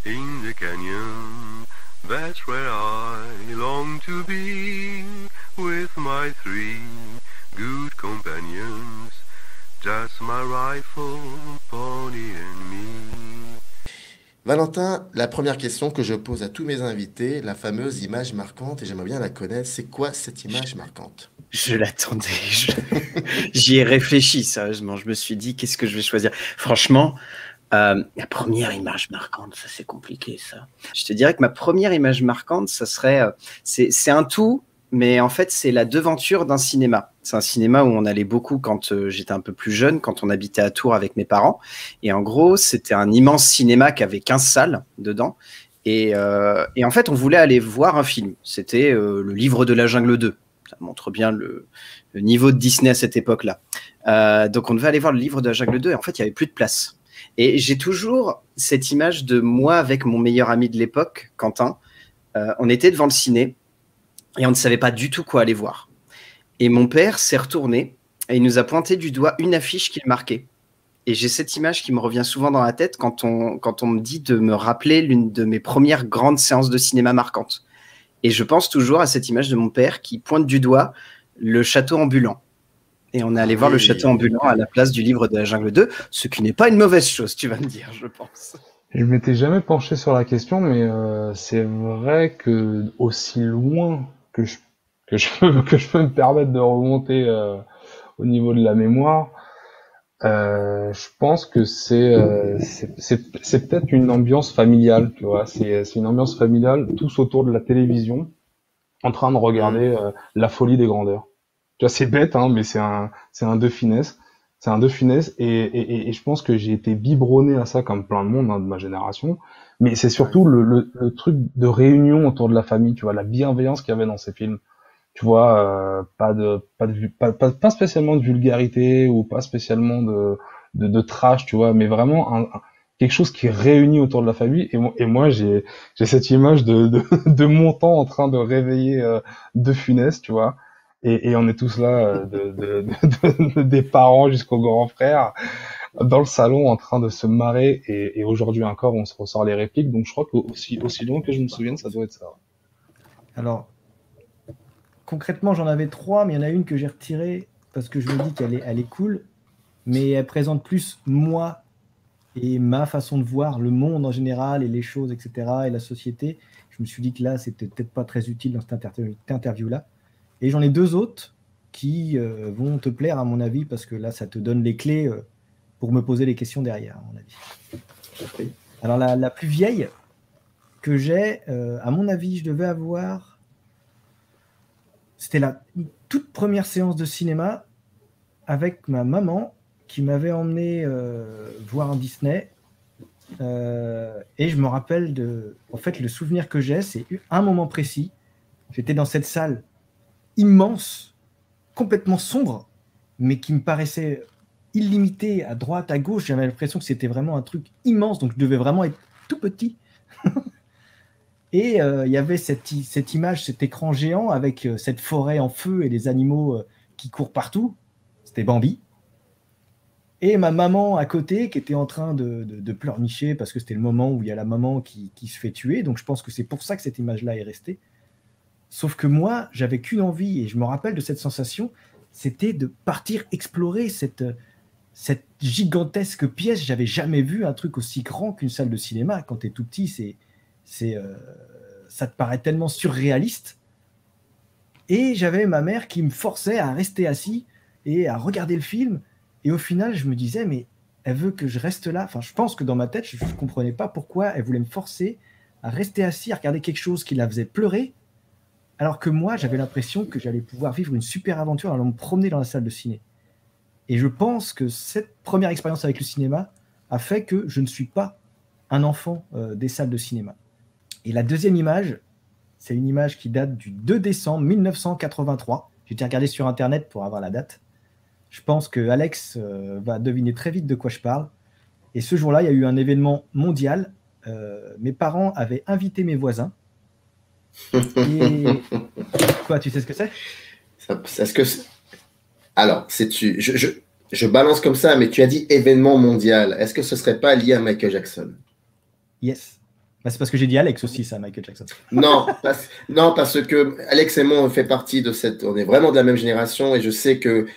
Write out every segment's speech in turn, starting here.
In the canyon, that's where I long to be, with my three good companions, just my rifle, pony and me. Valentin, la première question que je pose à tous mes invités, la fameuse image marquante, et j'aimerais bien la connaître, c'est quoi cette image marquante? Je l'attendais, j'y ai réfléchi sérieusement, je me suis dit qu'est-ce que je vais choisir. Franchement, la première image marquante, ça c'est compliqué ça. Je te dirais que ma première image marquante, ça serait, c'est un tout, mais en fait c'est la devanture d'un cinéma. C'est un cinéma où on allait beaucoup quand j'étais un peu plus jeune, quand on habitait à Tours avec mes parents. Et en gros, c'était un immense cinéma qui avait 15 salles dedans. Et en fait, on voulait aller voir un film. C'était Le Livre de la Jungle 2. Ça montre bien le niveau de Disney à cette époque-là. Donc, on devait aller voir Le Livre de la Jungle 2. Et en fait, il n'y avait plus de place. Et j'ai toujours cette image de moi avec mon meilleur ami de l'époque, Quentin. On était devant le ciné et on ne savait pas du tout quoi aller voir. Et mon père s'est retourné et il nous a pointé du doigt une affiche qu'il marquait. Et j'ai cette image qui me revient souvent dans la tête quand on me dit de me rappeler l'une de mes premières grandes séances de cinéma marquantes. Et je pense toujours à cette image de mon père qui pointe du doigt le château ambulant. Et on est allé voir le château ambulant à la place du Livre de la Jungle 2, ce qui n'est pas une mauvaise chose, tu vas me dire, je pense. Je m'étais jamais penché sur la question, mais c'est vrai que aussi loin que je peux me permettre de remonter au niveau de la mémoire, je pense que c'est peut-être une ambiance familiale, tu vois. C'est une ambiance familiale, tous autour de la télévision, en train de regarder La Folie des grandeurs. Tu vois, c'est bête, hein, mais c'est un De Funès. C'est un De Funès et je pense que j'ai été biberonné à ça comme plein de monde hein, de ma génération. Mais c'est surtout le truc de réunion autour de la famille, tu vois, la bienveillance qu'il y avait dans ces films. Tu vois, pas spécialement de vulgarité ou pas spécialement de trash, tu vois, mais vraiment quelque chose qui réunit autour de la famille. Et moi, j'ai cette image de montant en train de réveiller De Funès, tu vois. Et on est tous là, des parents jusqu'aux grands frères, dans le salon en train de se marrer. Et aujourd'hui encore, on se ressort les répliques. Donc je crois que aussi loin que je me souvienne, ça doit être ça. Alors, concrètement, j'en avais 3, mais il y en a une que j'ai retirée parce que je me dis qu'elle est cool, mais elle présente plus moi et ma façon de voir le monde en général et les choses, etc., et la société. Je me suis dit que là, c'était peut-être pas très utile dans cette interview-là. Et j'en ai 2 autres qui vont te plaire, à mon avis, parce que là, ça te donne les clés pour me poser les questions derrière, à mon avis. Alors, la plus vieille que j'ai, à mon avis, je devais avoir... C'était la toute première séance de cinéma avec ma maman qui m'avait emmené voir un Disney. Et je me rappelle en fait, le souvenir que j'ai, c'est un moment précis. J'étais dans cette salle immense, complètement sombre, mais qui me paraissait illimitée à droite, à gauche. J'avais l'impression que c'était vraiment un truc immense, donc je devais vraiment être tout petit. Et il y avait cette image, cet écran géant avec cette forêt en feu et les animaux qui courent partout. C'était Bambi. Et ma maman à côté qui était en train de pleurnicher parce que c'était le moment où il y a la maman qui se fait tuer. Donc je pense que c'est pour ça que cette image-là est restée. Sauf que moi, j'avais qu'une envie, et je me rappelle de cette sensation, c'était de partir explorer cette gigantesque pièce. J'avais jamais vu un truc aussi grand qu'une salle de cinéma. Quand tu es tout petit, ça te paraît tellement surréaliste. Et j'avais ma mère qui me forçait à rester assis et à regarder le film. Et au final, je me disais, mais elle veut que je reste là. Enfin, je pense que dans ma tête, je ne comprenais pas pourquoi elle voulait me forcer à rester assis, à regarder quelque chose qui la faisait pleurer, alors que moi, j'avais l'impression que j'allais pouvoir vivre une super aventure en allant me promener dans la salle de ciné. Et je pense que cette première expérience avec le cinéma a fait que je ne suis pas un enfant des salles de cinéma. Et la deuxième image, c'est une image qui date du 2 décembre 1983. J'ai été regardé sur Internet pour avoir la date. Je pense que Alex va deviner très vite de quoi je parle. Et ce jour-là, il y a eu un événement mondial. Mes parents avaient invité mes voisins. Et... Quoi, tu sais ce que c'est? Alors, je balance comme ça, mais tu as dit événement mondial. Est-ce que ce serait pas lié à Michael Jackson? Yes. Bah, c'est parce que j'ai dit Alex aussi, ça, Michael Jackson. Non, parce que Alex et moi, on fait partie de cette. On est vraiment de la même génération et je sais que,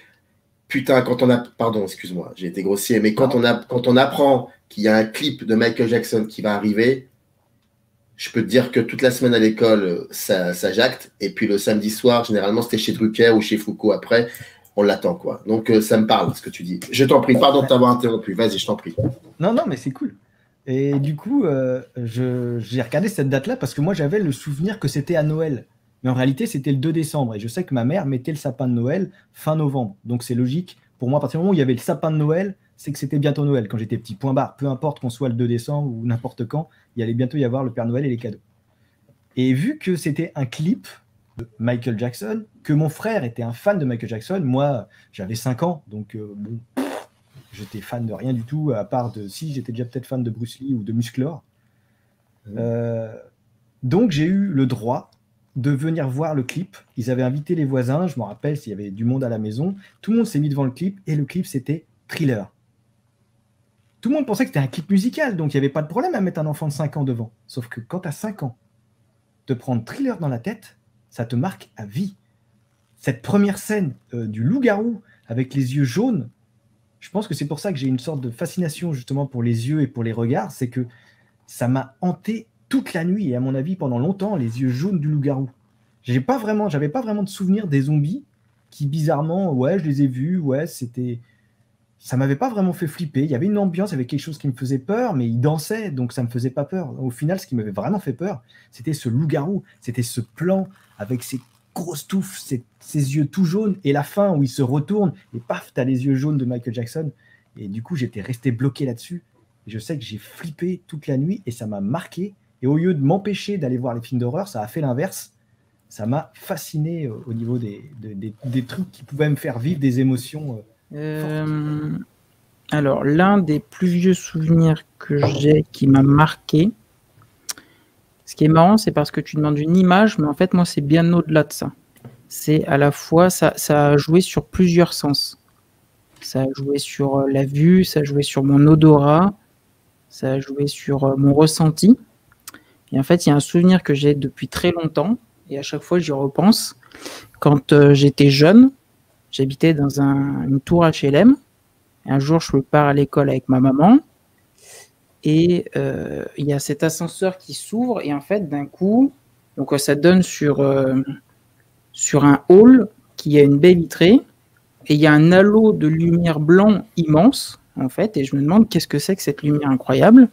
putain, quand on a. Pardon, excuse-moi, j'ai été grossier, mais quand on apprend qu'il y a un clip de Michael Jackson qui va arriver, je peux te dire que toute la semaine à l'école, ça jacte. Et puis le samedi soir, généralement, c'était chez Drucker ou chez Foucault après. On l'attend, quoi. Donc, ça me parle, ce que tu dis. Je t'en prie, pardon de t'avoir interrompu. Vas-y, je t'en prie. Non, mais c'est cool. Et du coup, j'ai regardé cette date-là parce que moi, j'avais le souvenir que c'était à Noël. Mais en réalité, c'était le 2 décembre. Et je sais que ma mère mettait le sapin de Noël fin novembre. Donc, c'est logique. Pour moi, à partir du moment où il y avait le sapin de Noël, c'est que c'était bientôt Noël. Quand j'étais petit, point barre. Peu importe qu'on soit le 2 décembre ou n'importe quand, il allait bientôt y avoir le Père Noël et les cadeaux. Et vu que c'était un clip de Michael Jackson, que mon frère était un fan de Michael Jackson, moi, j'avais 5 ans. Donc, bon... J'étais fan de rien du tout, à part de... Si, j'étais déjà peut-être fan de Bruce Lee ou de Musclor. Donc, j'ai eu le droit de venir voir le clip. Ils avaient invité les voisins, je me rappelle, s'il y avait du monde à la maison. Tout le monde s'est mis devant le clip, et le clip, c'était Thriller. Tout le monde pensait que c'était un clip musical, donc il n'y avait pas de problème à mettre un enfant de 5 ans devant. Sauf que quand tu as 5 ans, te prendre Thriller dans la tête, ça te marque à vie. Cette première scène du loup-garou avec les yeux jaunes, je pense que c'est pour ça que j'ai une sorte de fascination justement pour les yeux et pour les regards, c'est que ça m'a hanté toute la nuit et à mon avis pendant longtemps, les yeux jaunes du loup-garou. J'avais pas vraiment de souvenir des zombies qui bizarrement, ouais, je les ai vus, ouais, ça m'avait pas vraiment fait flipper. Il y avait une ambiance, il y avait quelque chose qui me faisait peur, mais ils dansaient, donc ça me faisait pas peur. Au final, ce qui m'avait vraiment fait peur, c'était ce loup-garou, c'était ce plan avec ses grosses touffes, ses yeux tout jaunes, et la fin où il se retourne, et paf, t'as les yeux jaunes de Michael Jackson. Et du coup, j'étais resté bloqué là-dessus. Et je sais que j'ai flippé toute la nuit, et ça m'a marqué. Et au lieu de m'empêcher d'aller voir les films d'horreur, ça a fait l'inverse. Ça m'a fasciné au niveau des trucs qui pouvaient me faire vivre des émotions fortes. Alors, l'un des plus vieux souvenirs que j'ai qui m'a marqué, ce qui est marrant, c'est parce que tu demandes une image, mais en fait, moi, c'est bien au-delà de ça. C'est à la fois, ça a joué sur plusieurs sens. Ça a joué sur la vue, ça a joué sur mon odorat, ça a joué sur mon ressenti. Et en fait, il y a un souvenir que j'ai depuis très longtemps, et à chaque fois, j'y repense. Quand j'étais jeune, j'habitais dans une tour HLM. Et un jour, je pars à l'école avec ma maman. Et il y a cet ascenseur qui s'ouvre et en fait d'un coup donc ça donne sur un hall qui a une baie vitrée et il y a un halo de lumière blanc immense en fait et je me demande qu'est-ce que c'est que cette lumière incroyable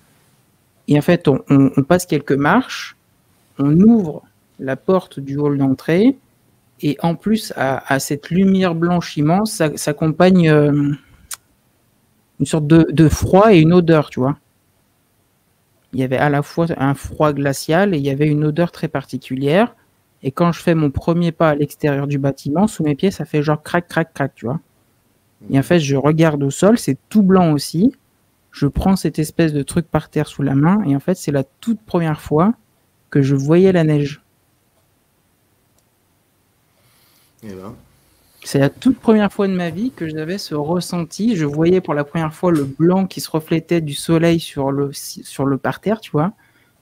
et en fait on passe quelques marches, on ouvre la porte du hall d'entrée et en plus à cette lumière blanche immense ça s'accompagne une sorte de froid et une odeur, tu vois. Il y avait à la fois un froid glacial et il y avait une odeur très particulière. Et quand je fais mon premier pas à l'extérieur du bâtiment, sous mes pieds, ça fait genre crac, crac, crac, tu vois. Et en fait, je regarde au sol, c'est tout blanc aussi. Je prends cette espèce de truc par terre sous la main. Et en fait, c'est la toute première fois que je voyais la neige. Et ben. C'est la toute première fois de ma vie que j'avais ce ressenti. Je voyais pour la première fois le blanc qui se reflétait du soleil sur le parterre, tu vois.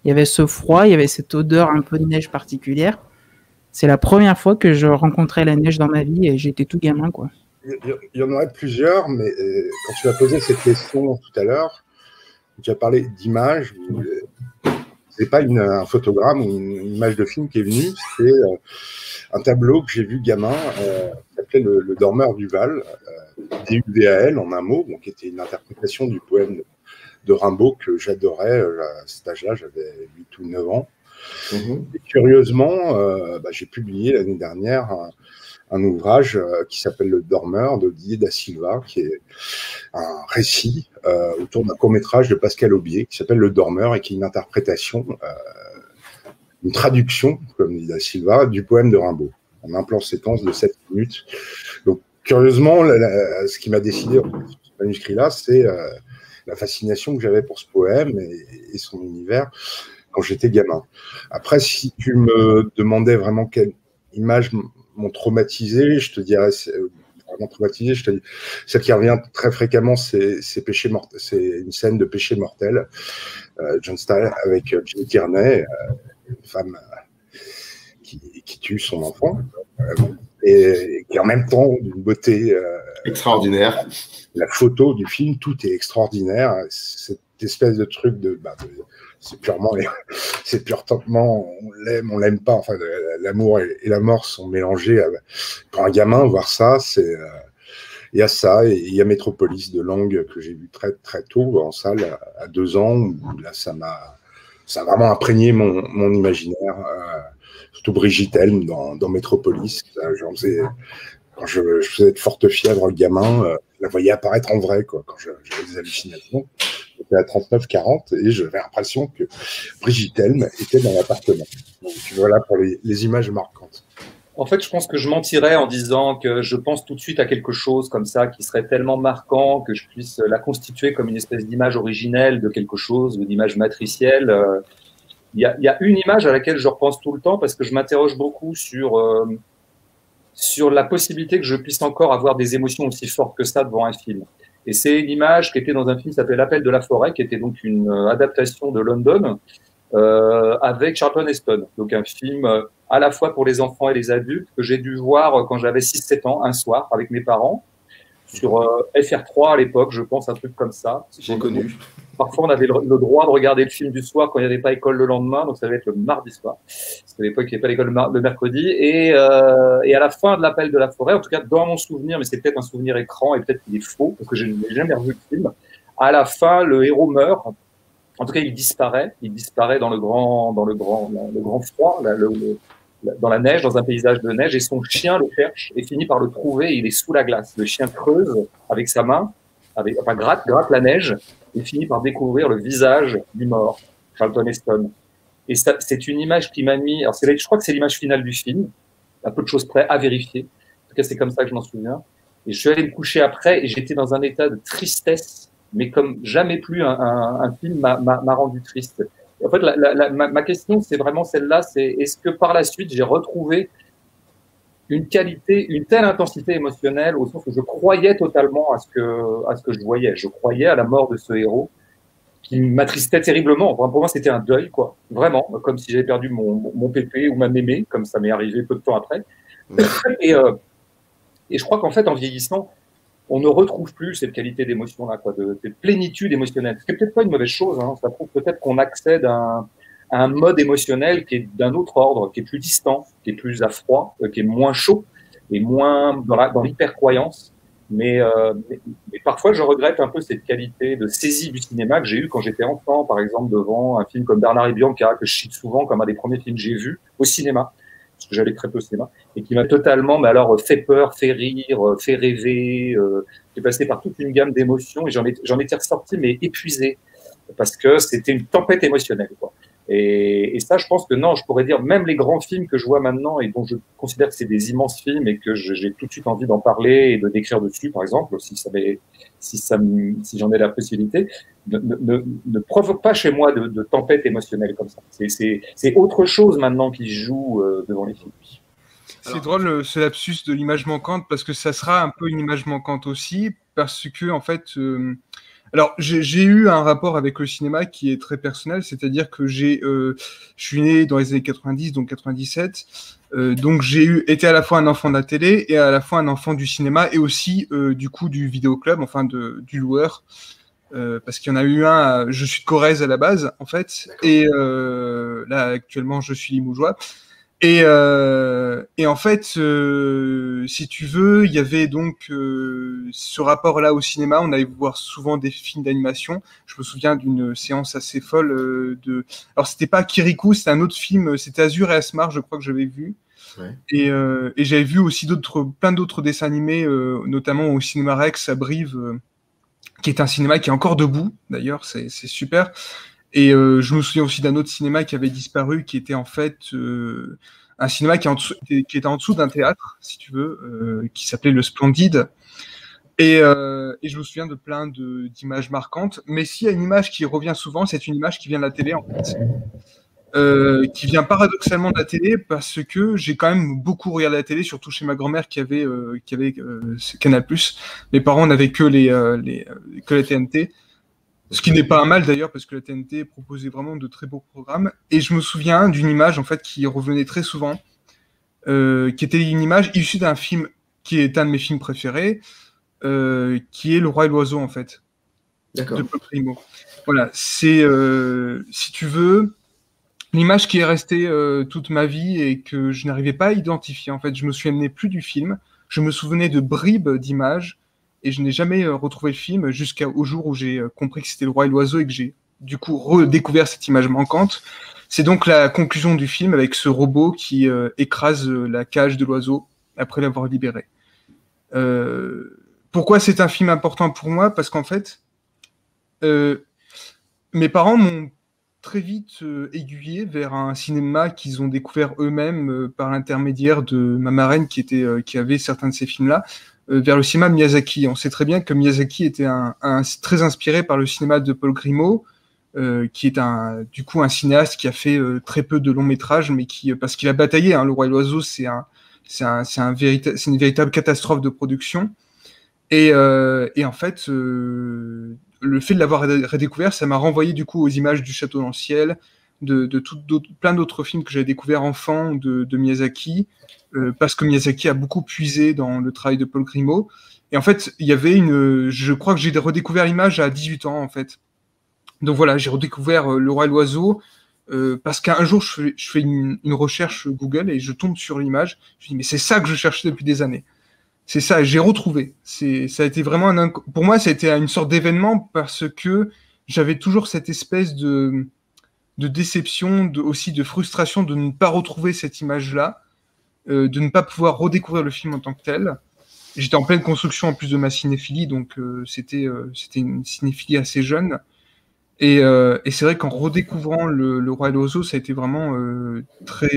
Il y avait ce froid, il y avait cette odeur un peu de neige particulière. C'est la première fois que je rencontrais la neige dans ma vie et j'étais tout gamin, quoi. Il y en aurait plusieurs, mais quand tu as posé cette question tout à l'heure, tu as parlé d'image. C'est pas un photogramme ou une image de film qui est venue, c'est un tableau que j'ai vu gamin, qui s'appelait le Dormeur du Val, D-U-V-A-L en un mot, donc qui était une interprétation du poème de Rimbaud que j'adorais à cet âge-là, j'avais 8 ou 9 ans. Et curieusement, j'ai publié l'année dernière un ouvrage qui s'appelle Le Dormeur de Didier da Silva, qui est un récit autour d'un court-métrage de Pascal Aubier qui s'appelle Le Dormeur et qui est une interprétation, une traduction, comme dit da Silva, du poème de Rimbaud, en un plan séquence de 7 minutes. Donc, curieusement, ce qui m'a décidé en ce manuscrit-là, c'est la fascination que j'avais pour ce poème et son univers quand j'étais gamin. Après, si tu me demandais vraiment quelle image m'ont traumatisé, je te dirais vraiment traumatisé. Je te dis, celle qui revient très fréquemment, c'est une scène de Péché mortel, John Style avec Jimmy Tierney, une femme qui tue son enfant, et qui en même temps d'une beauté extraordinaire. La photo du film, tout est extraordinaire. Cette espèce de truc c'est purement, on l'aime pas. Enfin, l'amour et la mort sont mélangés. Pour un gamin, voir ça, il y a ça, et il y a Metropolis de Lang que j'ai vu très très tôt en salle à 2 ans. Où là, ça a vraiment imprégné mon imaginaire. Surtout Brigitte Helm dans Metropolis. Quand je faisais de fortes fièvres gamin, je la voyais apparaître en vrai, quoi, quand j'avais des hallucinations. J'étais à 39-40 et j'avais l'impression que Brigitte Helm était dans l'appartement. Donc voilà pour les images marquantes. En fait, je pense que je mentirais en disant que je pense tout de suite à quelque chose comme ça qui serait tellement marquant que je puisse la constituer comme une espèce d'image originelle de quelque chose ou d'image matricielle. Il y a une image à laquelle je repense tout le temps parce que je m'interroge beaucoup sur la possibilité que je puisse encore avoir des émotions aussi fortes que ça devant un film. Et c'est une image qui était dans un film qui s'appelait L'Appel de la forêt, qui était donc une adaptation de London avec Charlton Heston. Donc un film à la fois pour les enfants et les adultes que j'ai dû voir quand j'avais 6-7 ans, un soir, avec mes parents, sur FR3 à l'époque, je pense, un truc comme ça. J'ai connu. Parfois, on avait le droit de regarder le film du soir quand il n'y avait pas école le lendemain, donc ça devait être le mardi soir. Parce qu'à l'époque, il n'y avait pas l'école le mercredi. Et à la fin de L'Appel de la forêt, en tout cas dans mon souvenir, mais c'est peut-être un souvenir écran et peut-être qu'il est faux, parce que je n'ai jamais revu le film, à la fin, le héros meurt. En tout cas, il disparaît dans le grand froid, dans la neige, dans un paysage de neige, et son chien le cherche et finit par le trouver. Et il est sous la glace. Le chien creuse avec sa main, gratte la neige, et finit par découvrir le visage du mort, Charlton Heston. Et ça, c'est une image qui m'a mis. Alors, je crois que c'est l'image finale du film, à peu de choses près, à vérifier. En tout cas, c'est comme ça que je m'en souviens. Et je suis allé me coucher après, et j'étais dans un état de tristesse, mais comme jamais plus un film m'a rendu triste. En fait, ma question, c'est vraiment celle-là, c'est est-ce que par la suite, j'ai retrouvé une qualité, une telle intensité émotionnelle, au sens où je croyais totalement à ce que je voyais. Je croyais à la mort de ce héros qui m'attristait terriblement. Pour moi, c'était un deuil, quoi. Vraiment, comme si j'avais perdu mon pépé ou ma mémé, comme ça m'est arrivé peu de temps après. Et je crois qu'en fait, en vieillissant, on ne retrouve plus cette qualité d'émotion-là, quoi, de plénitude émotionnelle. Ce qui n'est peut-être pas une mauvaise chose, hein. Ça prouve peut-être qu'on accède à un mode émotionnel qui est d'un autre ordre, qui est plus distant, qui est plus à froid, qui est moins chaud et moins dans l'hyper-croyance. Mais parfois, je regrette un peu cette qualité de saisie du cinéma que j'ai eue quand j'étais enfant, par exemple, devant un film comme Bernard et Bianca, que je cite souvent comme un des premiers films que j'ai vus au cinéma, parce que j'allais très peu au cinéma, et qui m'a totalement, mais alors, fait peur, fait rire, fait rêver. J'ai passé par toute une gamme d'émotions et j'en étais ressorti, mais épuisé, parce que c'était une tempête émotionnelle, quoi. Et ça, je pense que non, je pourrais dire, même les grands films que je vois maintenant et dont je considère que c'est des immenses films et que j'ai tout de suite envie d'en parler et de d'écrire dessus, par exemple, si j'en ai la possibilité, ne provoque pas chez moi de tempête émotionnelle comme ça. C'est autre chose maintenant qui joue devant les films. C'est drôle ce lapsus de l'image manquante parce que ça sera un peu une image manquante aussi parce que en fait, alors j'ai eu un rapport avec le cinéma qui est très personnel, c'est-à-dire que je suis né dans les années 90, donc 97, donc j'ai été à la fois un enfant de la télé et à la fois un enfant du cinéma et aussi du coup du vidéoclub, enfin du loueur. Parce qu'il y en a eu un, je suis de Corrèze à la base en fait, et là actuellement je suis limougeois. Et en fait, si tu veux, il y avait donc ce rapport-là au cinéma. On allait voir souvent des films d'animation. Je me souviens d'une séance assez folle Alors, c'était pas Kirikou, c'était un autre film. C'était Azur et Asmar, je crois que j'avais vu. Ouais. Et j'avais vu aussi plein d'autres dessins animés, notamment au Cinéma Rex à Brive, qui est un cinéma qui est encore debout. D'ailleurs, c'est super. Et je me souviens aussi d'un autre cinéma qui avait disparu, qui était en fait un cinéma qui était en dessous d'un théâtre, si tu veux, qui s'appelait Le Splendide. Et je me souviens de plein d'images marquantes. Mais s'il y a une image qui revient souvent, c'est une image qui vient de la télé, en fait. qui vient paradoxalement de la télé parce que j'ai quand même beaucoup regardé la télé, surtout chez ma grand-mère qui avait Canal+. Mes parents n'avaient que la TNT, ce qui n'est pas un mal d'ailleurs parce que la TNT proposait vraiment de très beaux programmes. Et je me souviens d'une image en fait qui revenait très souvent, qui était une image issue d'un film qui est un de mes films préférés, qui est Le Roi et l'Oiseau en fait, D'accord. de Paul Grimaud. Voilà, c'est si tu veux. L'image qui est restée toute ma vie et que je n'arrivais pas à identifier. En fait, je me souvenais plus du film. Je me souvenais de bribes d'images et je n'ai jamais retrouvé le film jusqu'au jour où j'ai compris que c'était Le Roi et l'Oiseau et que j'ai du coup redécouvert cette image manquante. C'est donc la conclusion du film avec ce robot qui écrase la cage de l'oiseau après l'avoir libéré. Pourquoi c'est un film important pour moi? Parce qu'en fait, mes parents m'ont très vite aiguillé vers un cinéma qu'ils ont découvert eux-mêmes par l'intermédiaire de ma marraine qui avait certains de ces films-là, vers le cinéma Miyazaki. On sait très bien que Miyazaki était très inspiré par le cinéma de Paul Grimaud, qui est du coup un cinéaste qui a fait très peu de longs métrages, mais parce qu'il a bataillé. Hein, Le Roi et l'Oiseau, c'est une véritable catastrophe de production. Et en fait, le fait de l'avoir redécouvert, ça m'a renvoyé du coup aux images du Château dans le ciel, de plein d'autres films que j'avais découverts enfant de Miyazaki, parce que Miyazaki a beaucoup puisé dans le travail de Paul Grimaud. Et en fait, je crois que j'ai redécouvert l'image à 18 ans en fait. Donc voilà, j'ai redécouvert Le Roi et l'Oiseau, parce qu'un jour je fais une recherche Google et je tombe sur l'image. Je me dis mais c'est ça que je cherchais depuis des années. C'est ça, j'ai retrouvé. Ça a été vraiment pour moi, ça a été une sorte d'événement parce que j'avais toujours cette espèce de déception, aussi de frustration de ne pas retrouver cette image-là, de ne pas pouvoir redécouvrir le film en tant que tel. J'étais en pleine construction en plus de ma cinéphilie, donc c'était une cinéphilie assez jeune. Et c'est vrai qu'en redécouvrant le Roi et l'Oiseau, ça a été vraiment très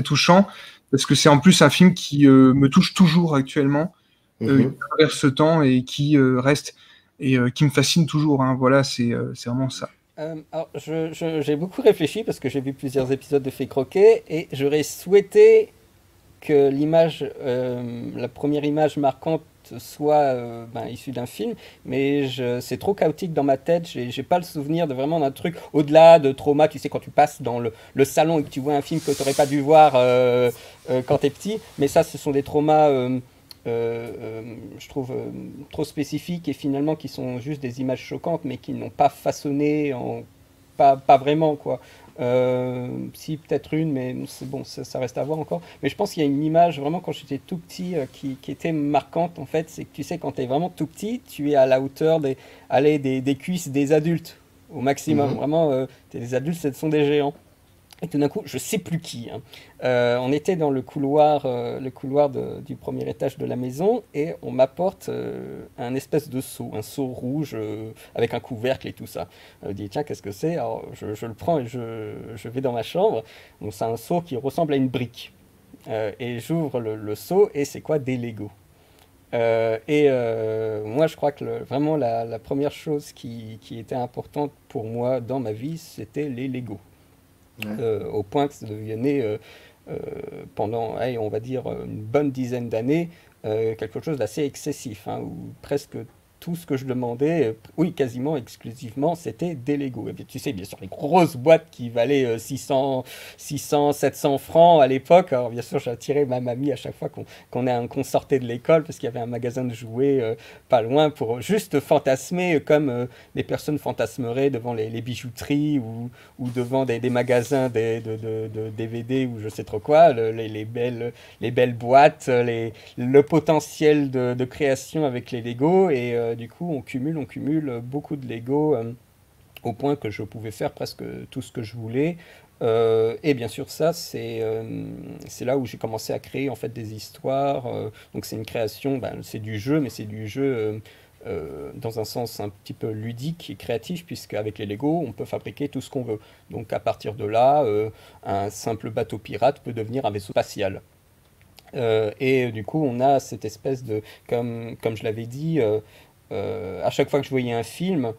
touchant. Parce que c'est en plus un film qui me touche toujours actuellement, qui traverse ce temps et qui reste et qui me fascine toujours. Hein. Voilà, c'est vraiment ça. Alors, j'ai beaucoup réfléchi parce que j'ai vu plusieurs épisodes de Fées Croquet et j'aurais souhaité que la première image marquante soit issue d'un film, mais c'est trop chaotique dans ma tête, j'ai pas le souvenir de vraiment d'un truc au-delà de trauma, tu sais, quand tu passes dans le salon et que tu vois un film que tu n'aurais pas dû voir quand tu es petit, mais ça ce sont des traumas je trouve trop spécifiques et finalement qui sont juste des images choquantes mais qui n'ont pas façonné pas vraiment quoi. Si peut-être une, mais c'est bon, ça reste à voir encore. Mais je pense qu'il y a une image vraiment quand j'étais tout petit qui était marquante en fait. C'est que tu sais, quand tu es vraiment tout petit, tu es à la hauteur des cuisses des adultes au maximum. Vraiment, les adultes, ce sont des géants. Et tout d'un coup, je sais plus qui. Hein. On était dans le couloir du premier étage de la maison et on m'apporte un espèce de seau, un seau rouge avec un couvercle et tout ça. Je me dis tiens, qu'est-ce que c'est? Alors je le prends et je vais dans ma chambre. Donc c'est un seau qui ressemble à une brique. Et j'ouvre le seau et c'est quoi? Des Lego. Moi je crois que vraiment la première chose qui était importante pour moi dans ma vie, c'était les Lego. Au point que ça devenait pendant, on va dire, une bonne dizaine d'années, quelque chose d'assez excessif, hein, où presque tout ce que je demandais, oui, quasiment exclusivement, c'était des Lego. Et bien, tu sais, bien sûr, les grosses boîtes qui valaient 600, 700 francs à l'époque. Alors, bien sûr, j'attirais ma mamie à chaque fois qu'on sortait de l'école, parce qu'il y avait un magasin de jouets pas loin, pour juste fantasmer, comme les personnes fantasmeraient devant les bijouteries ou devant des magasins de DVD ou je sais trop quoi, les belles boîtes, le potentiel de création avec les Lego. Et du coup, on cumule beaucoup de Lego au point que je pouvais faire presque tout ce que je voulais. Et bien sûr, ça, c'est là où j'ai commencé à créer en fait des histoires. Donc c'est une création, c'est du jeu, mais c'est du jeu dans un sens un petit peu ludique et créatif, puisque avec les Lego, on peut fabriquer tout ce qu'on veut. Donc à partir de là, un simple bateau pirate peut devenir un vaisseau spatial. Et du coup, on a cette espèce de, comme je l'avais dit, à chaque fois que je voyais un film,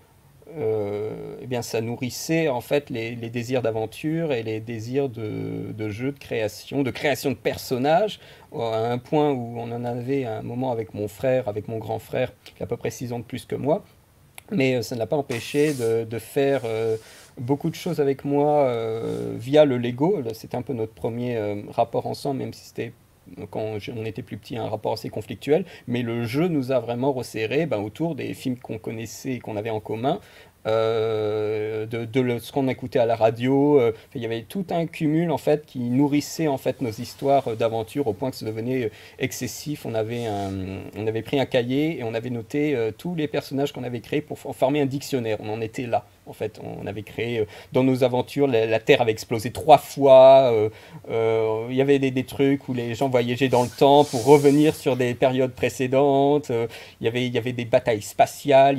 eh bien, ça nourrissait en fait les désirs d'aventure et les désirs de jeu, de création de personnages, à un point où on en avait à un moment avec mon frère, avec mon grand frère, qui a à peu près 6 ans de plus que moi. Mais ça ne l'a pas empêché de faire beaucoup de choses avec moi via le Lego. C'était un peu notre premier rapport ensemble, même si c'était quand on était plus petit, un rapport assez conflictuel, mais le jeu nous a vraiment resserrés autour des films qu'on connaissait et qu'on avait en commun, ce qu'on écoutait à la radio. Il y avait tout un cumul en fait qui nourrissait en fait nos histoires d'aventure au point que ça devenait excessif. On avait pris un cahier et on avait noté tous les personnages qu'on avait créés pour former un dictionnaire. On en était là. En fait, on avait créé dans nos aventures, la Terre avait explosé 3 fois. Il y avait des trucs où les gens voyageaient dans le temps pour revenir sur des périodes précédentes. Il y avait des batailles spatiales.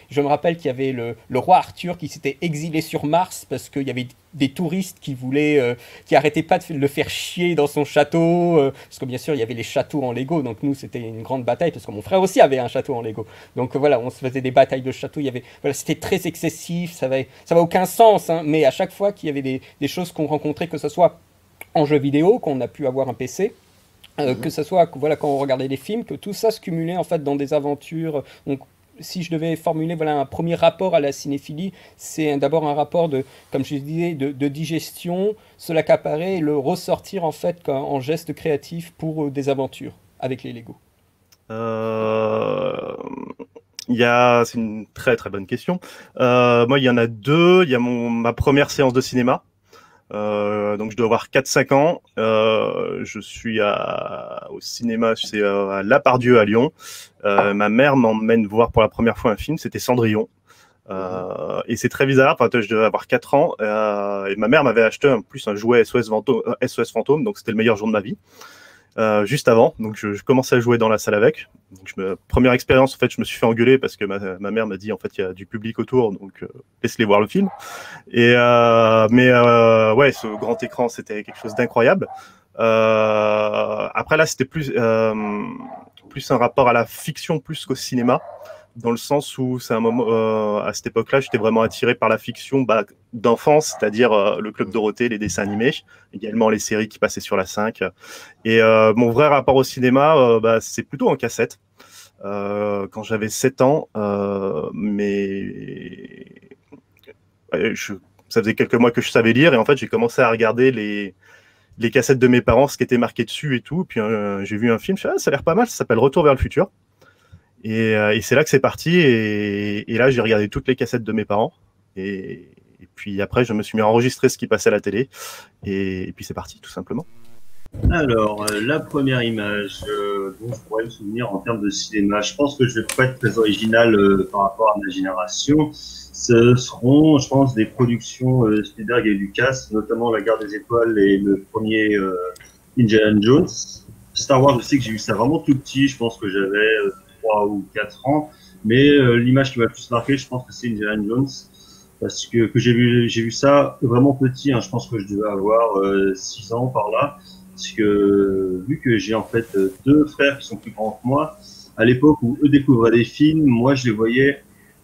Je me rappelle qu'il y avait le roi Arthur qui s'était exilé sur Mars parce qu'il y avait des touristes qui arrêtaient pas de le faire chier dans son château, parce que bien sûr il y avait les châteaux en Lego, donc nous c'était une grande bataille parce que mon frère aussi avait un château en Lego, donc voilà, on se faisait des batailles de châteaux. C'était très excessif, ça avait aucun sens, hein, mais à chaque fois qu'il y avait des choses qu'on rencontrait, que ce soit en jeu vidéo, qu'on a pu avoir un PC, que ce soit quand on regardait des films, que tout ça se cumulait en fait dans des aventures. Donc si je devais formuler un premier rapport à la cinéphilie, c'est d'abord un rapport comme je disais, de digestion, se l'accaparer et le ressortir en fait en geste créatif pour des aventures avec les Lego. C'est une très très bonne question. Moi, il y en a 2. Il y a ma première séance de cinéma. Donc je dois avoir 4-5 ans. Je suis au cinéma, c'est à La Part-Dieu à Lyon. Ma mère m'emmène voir pour la première fois un film, c'était Cendrillon. Et c'est très bizarre, je devais avoir 4 ans, et ma mère m'avait acheté en plus un jouet SOS Fantôme, donc c'était le meilleur jour de ma vie. Juste avant, donc je commençais à jouer dans la salle avec. Donc première expérience, en fait, je me suis fait engueuler parce que ma mère m'a dit en fait il y a du public autour, donc laisse-les voir le film. Ouais, ce grand écran, c'était quelque chose d'incroyable. Après là, c'était plus un rapport à la fiction plus qu'au cinéma, dans le sens où c'est un moment, à cette époque-là, j'étais vraiment attiré par la fiction d'enfance, c'est-à-dire le Club Dorothée, les dessins animés, également les séries qui passaient sur la 5. Et mon vrai rapport au cinéma, c'est plutôt en cassette. Quand j'avais 7 ans, ça faisait quelques mois que je savais lire, et en fait, j'ai commencé à regarder les cassettes de mes parents, ce qui était marqué dessus et tout. Puis j'ai vu un film, ça a l'air pas mal, ça s'appelle Retour vers le futur. Et c'est là que c'est parti, et là j'ai regardé toutes les cassettes de mes parents, et puis après je me suis mis à enregistrer ce qui passait à la télé, et puis c'est parti tout simplement. Alors, la première image dont je pourrais me souvenir en termes de cinéma, je pense que je vais pas être très original par rapport à ma génération. Ce seront, je pense, des productions Spielberg et Lucas, notamment La Guerre des Étoiles et le premier Indiana Jones. Star Wars, je sais que j'ai vu ça vraiment tout petit, je pense que j'avais 3 ou 4 ans, mais l'image qui m'a le plus marqué, je pense que c'est Indiana Jones, parce que j'ai vu ça vraiment petit, hein, je pense que je devais avoir 6 ans par là, parce que vu que j'ai en fait 2 frères qui sont plus grands que moi, à l'époque où eux découvraient des films, moi je les voyais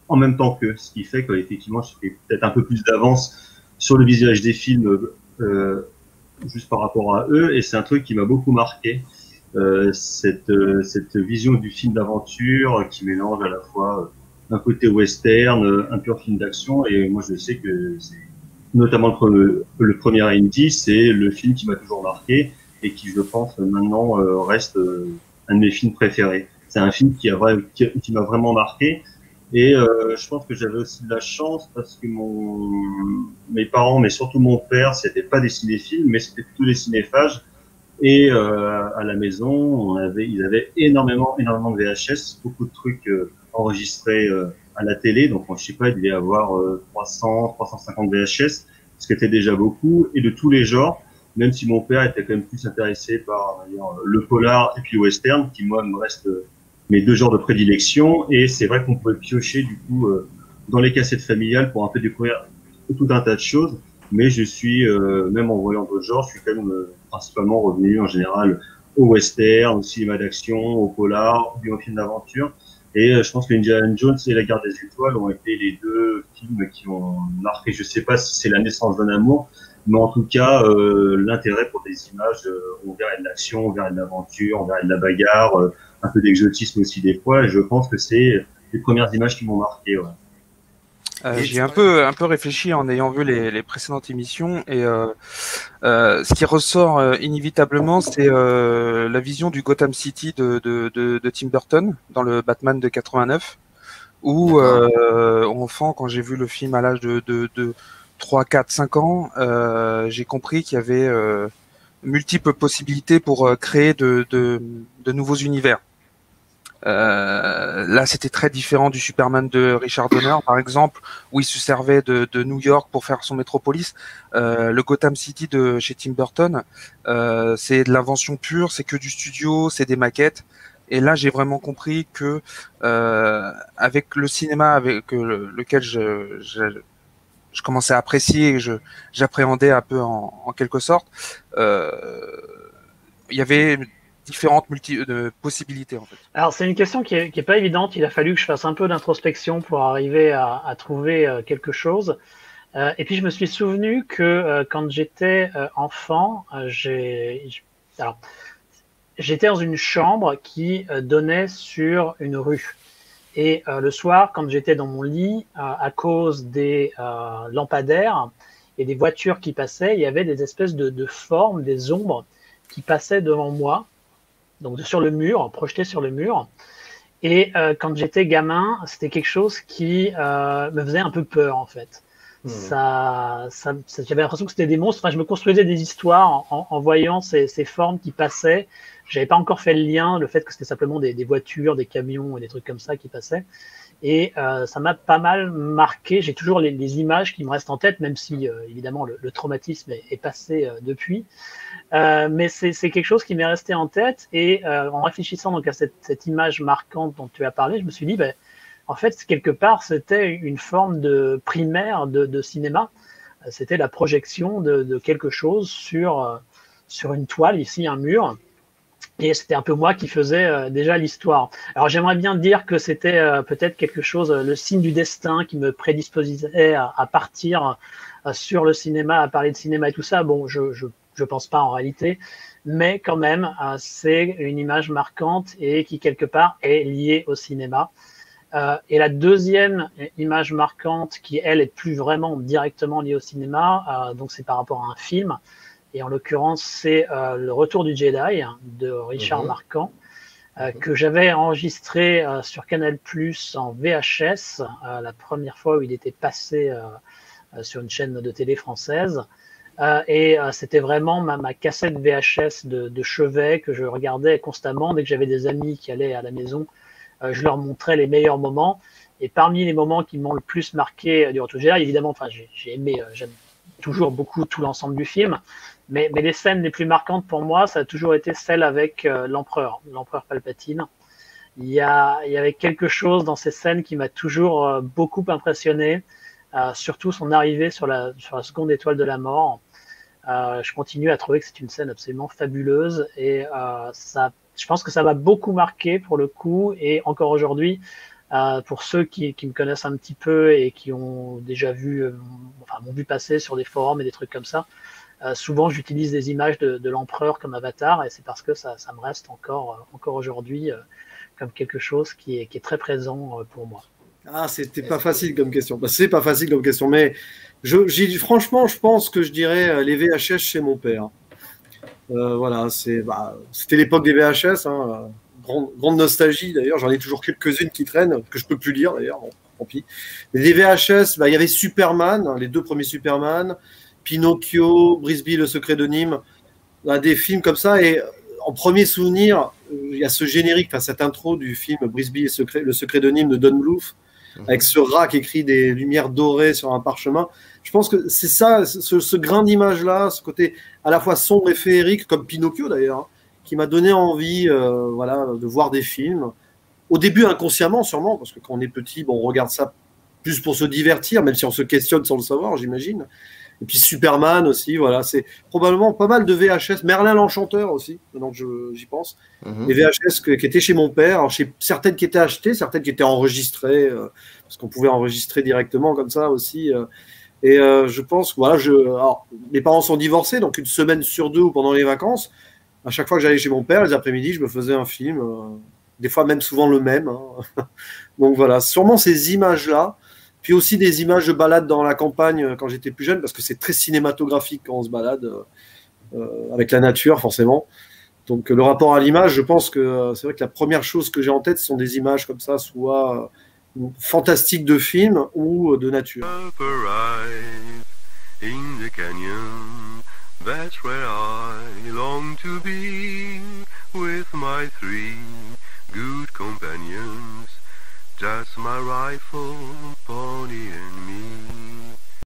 en même temps qu'eux, ce qui fait qu'effectivement j'ai peut-être un peu plus d'avance sur le visionnage des films juste par rapport à eux, et c'est un truc qui m'a beaucoup marqué. Cette vision du film d'aventure qui mélange à la fois un côté western, un pur film d'action, et moi je sais que c'est notamment le premier Indy, c'est le film qui m'a toujours marqué et qui je pense maintenant reste un de mes films préférés. C'est un film qui m'a vraiment marqué, et je pense que j'avais aussi de la chance parce que mes parents, mais surtout mon père, c'était pas des cinéphiles, mais c'était plutôt des cinéphages. Et à la maison, ils avaient énormément de VHS, beaucoup de trucs enregistrés à la télé. Donc, je sais pas, il devait y avoir 350 VHS, ce qui était déjà beaucoup, et de tous les genres, même si mon père était quand même plus intéressé par le polar et puis le western, qui moi me reste mes 2 genres de prédilection. Et c'est vrai qu'on pouvait piocher du coup dans les cassettes familiales pour un peu découvrir tout un tas de choses. Mais je suis, même en voyant d'autres genres, je suis quand même principalement revenu en général au western, au cinéma d'action, au polar, ou au film d'aventure. Et je pense que Indiana Jones et La Guerre des Étoiles ont été les deux films qui ont marqué. Je sais pas si c'est la naissance d'un amour, mais en tout cas, l'intérêt pour des images, on verrait de l'action, on verrait de l'aventure, on verrait de la bagarre, un peu d'exotisme aussi des fois. Et je pense que c'est les premières images qui m'ont marqué. Ouais. J'ai un peu réfléchi en ayant vu les précédentes émissions et ce qui ressort inévitablement, c'est la vision du Gotham City de Tim Burton dans le Batman de 89, où enfant, quand j'ai vu le film à l'âge de 3, 4, 5 ans, j'ai compris qu'il y avait multiples possibilités pour créer de nouveaux univers. Là, c'était très différent du Superman de Richard Donner, par exemple, où il se servait de New York pour faire son Metropolis. Le Gotham City de chez Tim Burton, c'est de l'invention pure, c'est que du studio, c'est des maquettes. Et là, j'ai vraiment compris que avec le cinéma avec lequel je commençais à apprécier, et j'appréhendais un peu en quelque sorte, il y avait différentes possibilités en fait. Alors c'est une question qui est pas évidente, il a fallu que je fasse un peu d'introspection pour arriver à trouver quelque chose. Et puis je me suis souvenu que quand j'étais enfant, j'étais dans une chambre qui donnait sur une rue. Et le soir, quand j'étais dans mon lit, à cause des lampadaires et des voitures qui passaient, il y avait des espèces de formes, des ombres qui passaient devant moi, donc sur le mur, projeté sur le mur. Et quand j'étais gamin, c'était quelque chose qui me faisait un peu peur en fait. J'avais l'impression que c'était des monstres. Enfin, je me construisais des histoires en voyant ces formes qui passaient. J'avais pas encore fait le lien, le fait que c'était simplement des voitures, des camions et des trucs comme ça qui passaient. Et ça m'a pas mal marqué. J'ai toujours les images qui me restent en tête, même si évidemment le traumatisme est passé depuis. Mais c'est quelque chose qui m'est resté en tête. Et en réfléchissant donc à cette image marquante dont tu as parlé, je me suis dit, en fait, quelque part, c'était une forme de primaire de cinéma. C'était la projection de quelque chose sur une toile, ici un mur. Et c'était un peu moi qui faisais déjà l'histoire. Alors j'aimerais bien dire que c'était peut-être quelque chose, le signe du destin qui me prédisposait à partir sur le cinéma, à parler de cinéma et tout ça. Bon, je pense pas en réalité, mais quand même, c'est une image marquante et qui quelque part est liée au cinéma. Et la deuxième image marquante qui, elle, est plus vraiment directement liée au cinéma, donc c'est par rapport à un film. Et en l'occurrence, c'est Le Retour du Jedi de Richard Marquand, que j'avais enregistré sur Canal+ en VHS, la première fois où il était passé sur une chaîne de télé française. Et c'était vraiment ma cassette VHS de chevet que je regardais constamment. Dès que j'avais des amis qui allaient à la maison, je leur montrais les meilleurs moments. Et parmi les moments qui m'ont le plus marqué du Retour du Jedi, évidemment, j'aime toujours beaucoup tout l'ensemble du film. Mais les scènes les plus marquantes pour moi, ça a toujours été celle avec l'empereur Palpatine. Il y avait quelque chose dans ces scènes qui m'a toujours beaucoup impressionné, surtout son arrivée sur la seconde étoile de la mort. Je continue à trouver que c'est une scène absolument fabuleuse et je pense que ça m'a beaucoup marqué pour le coup et encore aujourd'hui, pour ceux qui me connaissent un petit peu et qui ont déjà m'ont vu passer sur des forums et des trucs comme ça. Souvent, j'utilise des images de l'empereur comme avatar et c'est parce que ça me reste encore aujourd'hui comme quelque chose qui est très présent pour moi. Ah, c'était pas facile comme question. C'est pas facile comme question, mais franchement, je pense que je dirais les VHS chez mon père. Voilà, c'était l'époque des VHS, hein, grande nostalgie d'ailleurs. J'en ai toujours quelques-unes qui traînent que je peux plus lire d'ailleurs. Bon, tant pis. Mais des VHS, il y avait Superman, les deux premiers Superman. Pinocchio, Brisby, Le Secret de Nîmes, des films comme ça. Et en premier souvenir, il y a ce générique, cette intro du film Brisby et Le Secret de Nîmes de Don Bluth, avec ce rat qui écrit des lumières dorées sur un parchemin. Je pense que c'est ça, ce grain d'image-là, ce côté à la fois sombre et féerique, comme Pinocchio d'ailleurs, qui m'a donné envie de voir des films. Au début, inconsciemment, sûrement, parce que quand on est petit, on regarde ça plus pour se divertir, même si on se questionne sans le savoir, j'imagine. Et puis Superman aussi, voilà, c'est probablement pas mal de VHS. Merlin l'Enchanteur aussi, maintenant que j'y pense. Les VHS qui étaient chez mon père, alors, certaines qui étaient achetées, certaines qui étaient enregistrées, parce qu'on pouvait enregistrer directement comme ça aussi. Et je pense, voilà, alors, mes parents sont divorcés, donc une semaine sur deux ou pendant les vacances, à chaque fois que j'allais chez mon père, les après-midi, je me faisais un film, des fois même souvent le même. Hein. Donc voilà, sûrement ces images-là. Puis aussi des images de balade dans la campagne quand j'étais plus jeune, parce que c'est très cinématographique quand on se balade avec la nature, forcément. Donc le rapport à l'image, je pense que c'est vrai que la première chose que j'ai en tête, ce sont des images comme ça, soit fantastiques de films ou de nature. In the canyon, that's where I long to be, with my 3 good companions. Just my rifle, pony and me.